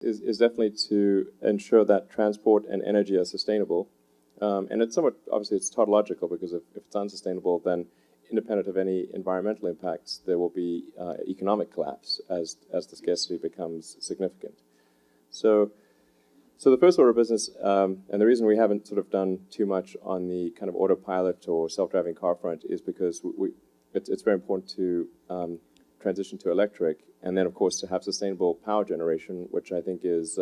is definitely to ensure that transport and energy are sustainable. And it's somewhat, obviously, it's tautological, because if it's unsustainable, then independent of any environmental impacts, there will be economic collapse as the scarcity becomes significant. So the first order of business, and the reason we haven't sort of done too much on the kind of autopilot or self-driving car front is because it's very important to transition to electric, and then of course to have sustainable power generation, which I think is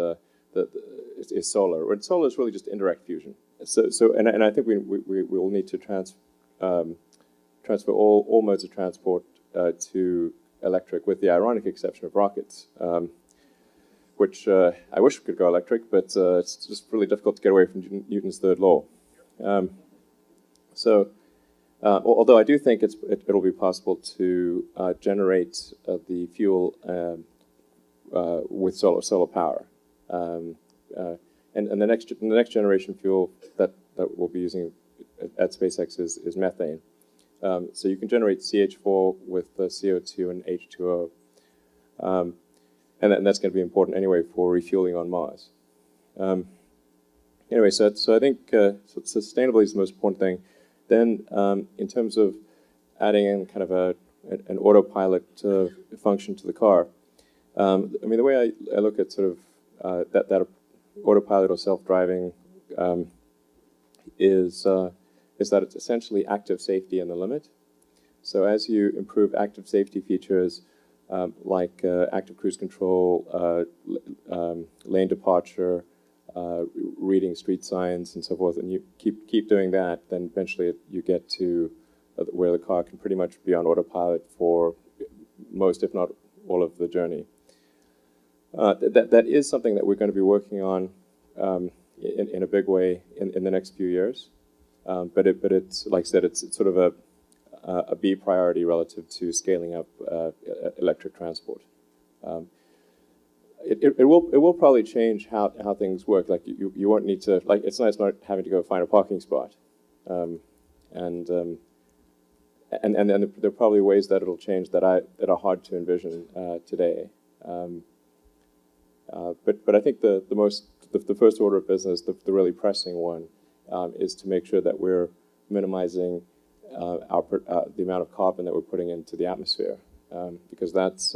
solar. And solar is really just indirect fusion. And I think we will need to transfer all modes of transport to electric, with the ironic exception of rockets. Which I wish we could go electric, but it's just really difficult to get away from Newton's third law. Although I do think it'll be possible to generate the fuel with solar power, and the next generation fuel that we'll be using at SpaceX is methane. So you can generate CH4 with CO2 and H2O. And that's going to be important anyway for refueling on Mars. Anyway, so I think sustainability is the most important thing. Then, in terms of adding in kind of an autopilot function to the car, I mean, the way I look at sort of that autopilot or self-driving is that it's essentially active safety in the limit. So as you improve active safety features, like active cruise control, lane departure, reading street signs, and so forth, and you keep doing that, then eventually you get to where the car can pretty much be on autopilot for most, if not all, of the journey. That is something that we're going to be working on in a big way in the next few years. But it's, like I said, it's sort of a B priority relative to scaling up electric transport. It will probably change how things work. Like you won't need to, like, it's nice not having to go find a parking spot, and there are probably ways that it'll change that are hard to envision today. But I think the first order of business, the really pressing one, is to make sure that we're minimizing the amount of carbon that we're putting into the atmosphere, because that's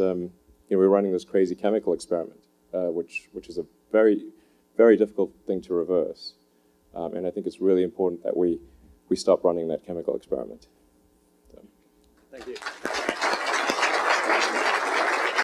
we're running this crazy chemical experiment, which is a very, very difficult thing to reverse, and I think it's really important that we stop running that chemical experiment.